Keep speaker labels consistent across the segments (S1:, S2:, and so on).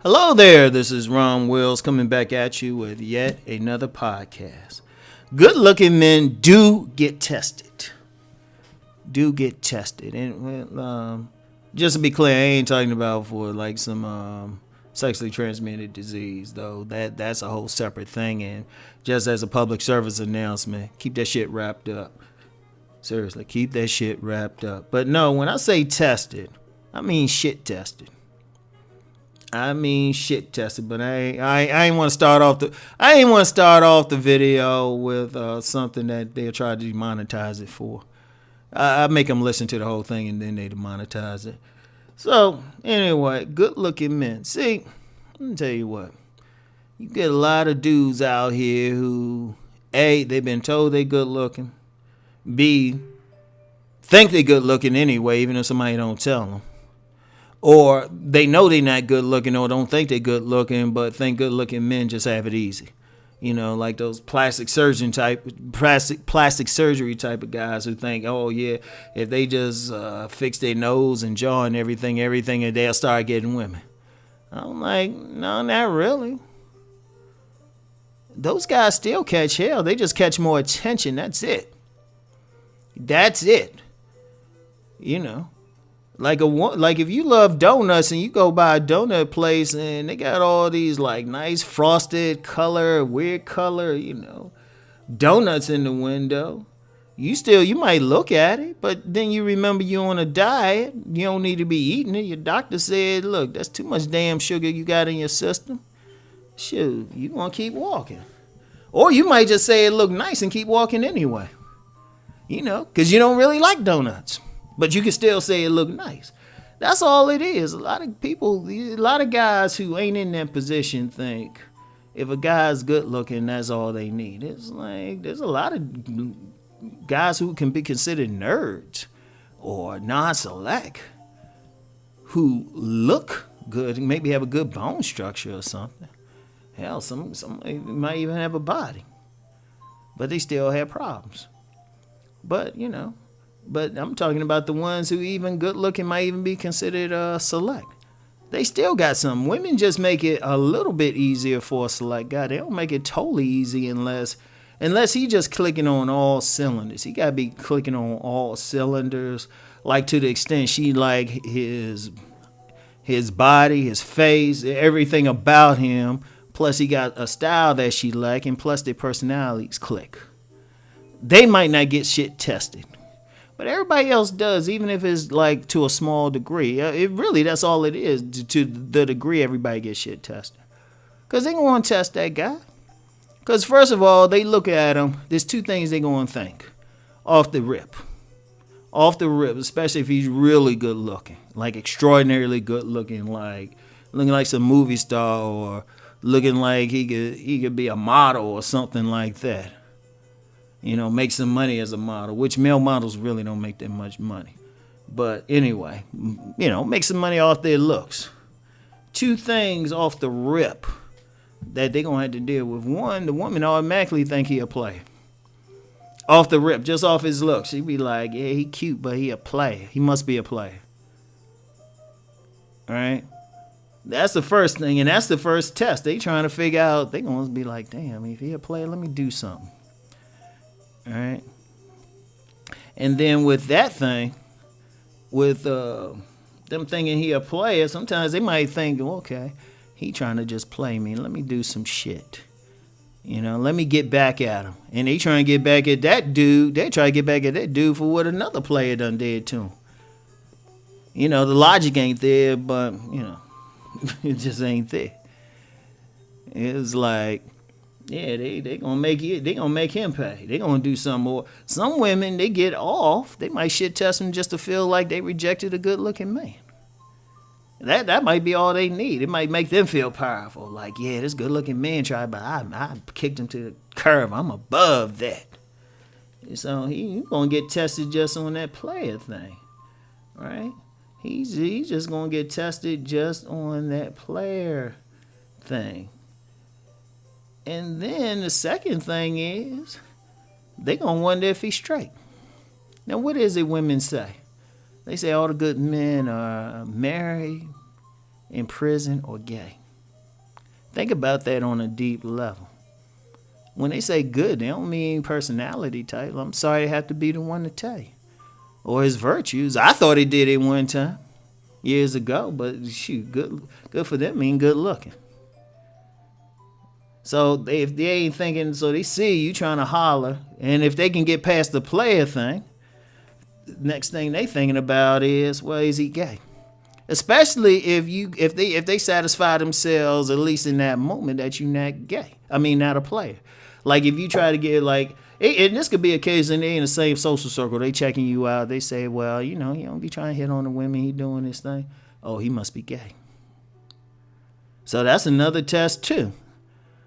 S1: Hello there, this is Rom Wills coming back at you with yet another podcast. Good looking men do get tested. And just to be clear, I ain't talking about for like some sexually transmitted disease, though. That's a whole separate thing. And just as a public service announcement, keep that shit wrapped up. Seriously, keep that shit wrapped up. But no, when I say tested, I mean shit tested. But I ain't want to start off the video with something that they'll try to demonetize it for. I make them listen to the whole thing and then they demonetize it. So anyway, good looking men. See, let me tell you what. You get a lot of dudes out here who A, they've been told they good looking. B, think they good looking anyway, even if somebody don't tell them. Or they know they're not good looking or don't think they're good looking, but think good looking men just have it easy. You know, like those plastic surgery type of guys who think, oh yeah, if they just fix their nose and jaw and everything, and they'll start getting women. I'm like, no, not really. Those guys still catch hell. They just catch more attention. That's it. You know. Like if you love donuts and you go by a donut place and they got all these like nice frosted color, weird color, donuts in the window. You might look at it, but then you remember you're on a diet. You don't need to be eating it. Your doctor said, look, that's too much damn sugar you got in your system. Shoot, you gonna keep walking. Or you might just say it look nice and keep walking anyway. Because you don't really like donuts. But you can still say it look nice. That's all it is. A lot of guys who ain't in that position think if a guy's good looking, that's all they need. It's like there's a lot of guys who can be considered nerds or non-select who look good and maybe have a good bone structure or something. Hell, some might even have a body. But they still have problems. But I'm talking about the ones who even good looking might even be considered select. They still got some. Women just make it a little bit easier for a select guy. They don't make it totally easy unless he just clicking on all cylinders. He gotta be clicking on all cylinders, like to the extent she like his body, his face, everything about him. Plus he got a style that she like, and plus their personalities click. They might not get shit tested. But everybody else does, even if it's like to a small degree. That's all it is, to the degree everybody gets shit tested. Because they going to test that guy. Because first of all, they look at him. There's two things they going to think. Off the rip, especially if he's really good looking. Like extraordinarily good looking, like looking like some movie star or looking like he could be a model or something like that. Make some money as a model, which male models really don't make that much money. But anyway, make some money off their looks. Two things off the rip that they're going to have to deal with. One, the woman automatically think he a player. Off the rip, just off his looks. She be like, yeah, he cute, but he a player. He must be a player. All right? That's the first thing, and that's the first test. They trying to figure out, they going to be like, damn, if he a player, let me do something. All right. And then with that thing, with them thinking he a player, sometimes they might think, okay, he trying to just play me. Let me do some shit. Let me get back at him. And they trying to get back at that dude. They try to get back at that dude for what another player done did to him. The logic ain't there, but, it just ain't there. It's like, yeah, they gonna make him pay. They gonna do some more. Some women, they get off. They might shit test him just to feel like they rejected a good looking man. That might be all they need. It might make them feel powerful. Like, yeah, this good looking man tried, but I kicked him to the curb. I'm above that. So he gonna get tested just on that player thing, right? He's just gonna get tested just on that player thing. And then the second thing is, they gonna wonder if he's straight. Now, what is it women say? They say all the good men are married, in prison, or gay. Think about that on a deep level. When they say good, they don't mean personality type. I'm sorry I have to be the one to tell you. Or his virtues. I thought he did it one time, years ago, but shoot, good for them mean good looking. So if they ain't thinking, so they see you trying to holler, and if they can get past the player thing, next thing they thinking about is, well, is he gay? Especially if they satisfy themselves, at least in that moment, that you not gay. I mean, not a player. Like if you try to get like, and this could be a case and they in the same social circle, they checking you out. They say, well, you know, he don't be trying to hit on the women. He doing this thing. Oh, he must be gay. So that's another test too.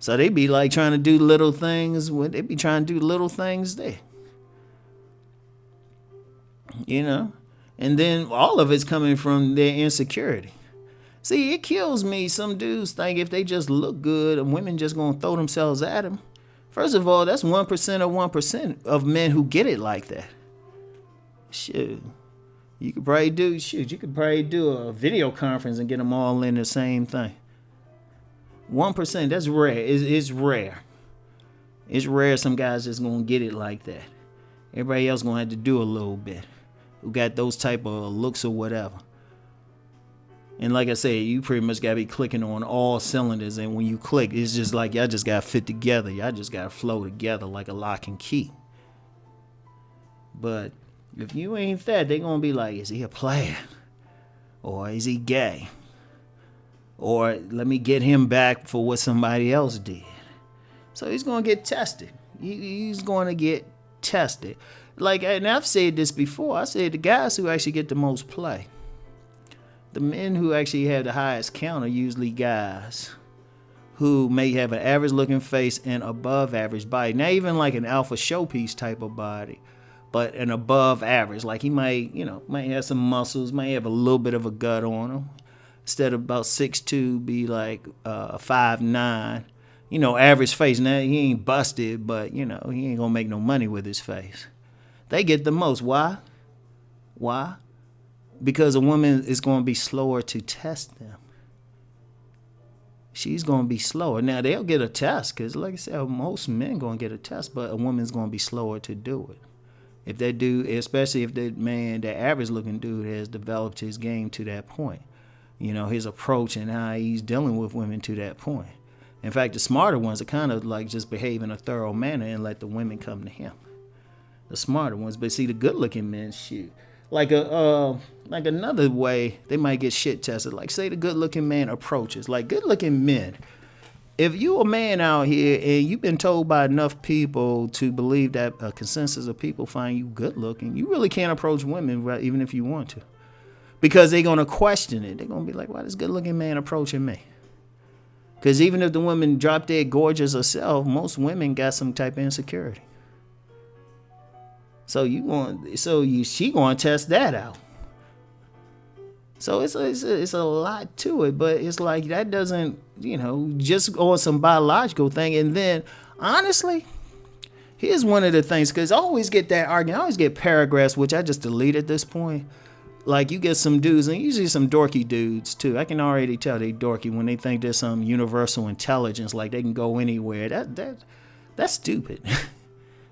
S1: So they be like trying to do little things. They be trying to do little things there. You know? And then all of it's coming from their insecurity. See, it kills me. Some dudes think if they just look good and women just gonna throw themselves at them. First of all, that's 1% of 1% of men who get it like that. Shoot. You could probably do a video conference and get them all in the same thing. 1%, that's rare. It's rare. It's rare some guys just gonna get it like that. Everybody else gonna have to do a little bit. Who got those type of looks or whatever. And like I said, you pretty much gotta be clicking on all cylinders, and when you click, it's just like y'all just gotta fit together. Y'all just gotta flow together like a lock and key. But if you ain't that, they gonna be like, is he a player? Or is he gay? Or let me get him back for what somebody else did. So he's gonna get tested. He's gonna get tested. Like, and I've said this before, I said the guys who actually get the most play, the men who actually have the highest count are usually guys who may have an average looking face and above average body. Not even like an alpha showpiece type of body, but an above average. Like he might have some muscles, might have a little bit of a gut on him. Instead of about 6'2", be like 5'9". You know, average face. Now he ain't busted, but you know, he ain't gonna make no money with his face. They get the most. Why? Because a woman is going to be slower to test them. She's going to be slower. Now, they'll get a test because, like I said, most men going to get a test, but a woman's going to be slower to do it. If that dude, especially if that man, that average-looking dude has developed his game to that point, you know, his approach and how he's dealing with women to that point. In fact, the smarter ones are kind of like just behave in a thorough manner and let the women come to him. The smarter ones. But see, the good-looking men, shoot. Like another way they might get shit tested. Like say the good-looking man approaches. Like good-looking men. If you a man out here and you've been told by enough people to believe that a consensus of people find you good-looking, you really can't approach women even if you want to. Because they're going to question it. They're going to be like, why this good-looking man approaching me? Because even if the woman drop dead gorgeous herself, most women got some type of insecurity. So she going to test that out. So it's a lot to it, but it's like that doesn't, you know, just on some biological thing. And then honestly, here's one of the things, because I always get that argument. I always get paragraphs, which I just delete at this point. Like you get some dudes, and usually some dorky dudes too. I can already tell they dorky when they think there's some universal intelligence, like they can go anywhere. That's stupid.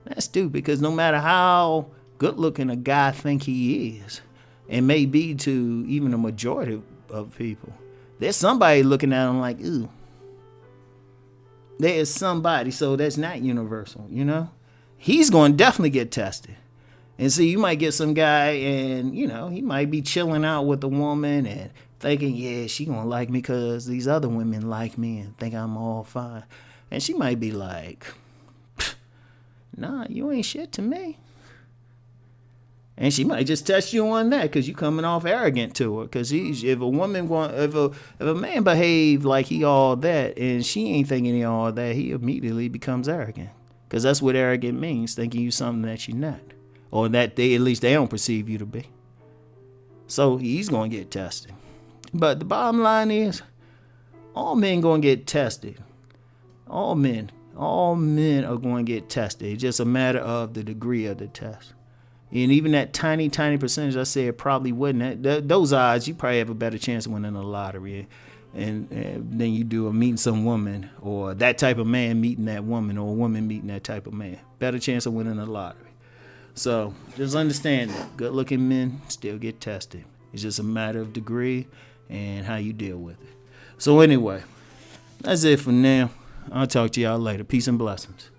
S1: That's stupid, because no matter how good looking a guy think he is, and may be to even a majority of people, there's somebody looking at him like, ooh. There is somebody, so that's not universal, you know? He's going to definitely get tested. And see, you might get some guy and, you know, he might be chilling out with a woman and thinking, yeah, she going to like me because these other women like me and think I'm all fine. And she might be like, nah, you ain't shit to me. And she might just test you on that because you coming off arrogant to her. Because if a man behave like he all that and she ain't thinking he all that, he immediately becomes arrogant. Because that's what arrogant means, thinking you something that you're not. Or that at least they don't perceive you to be. So he's going to get tested. But the bottom line is, all men going to get tested. All men are going to get tested. It's just a matter of the degree of the test. And even that tiny percentage I said probably wouldn't. Those odds, you probably have a better chance of winning the lottery. and then you do a meeting some woman, or that type of man meeting that woman, or a woman meeting that type of man. Better chance of winning the lottery. So just understand that good looking men still get tested. It's just a matter of degree and how you deal with it. So anyway, that's it for now. I'll talk to y'all later. Peace and blessings.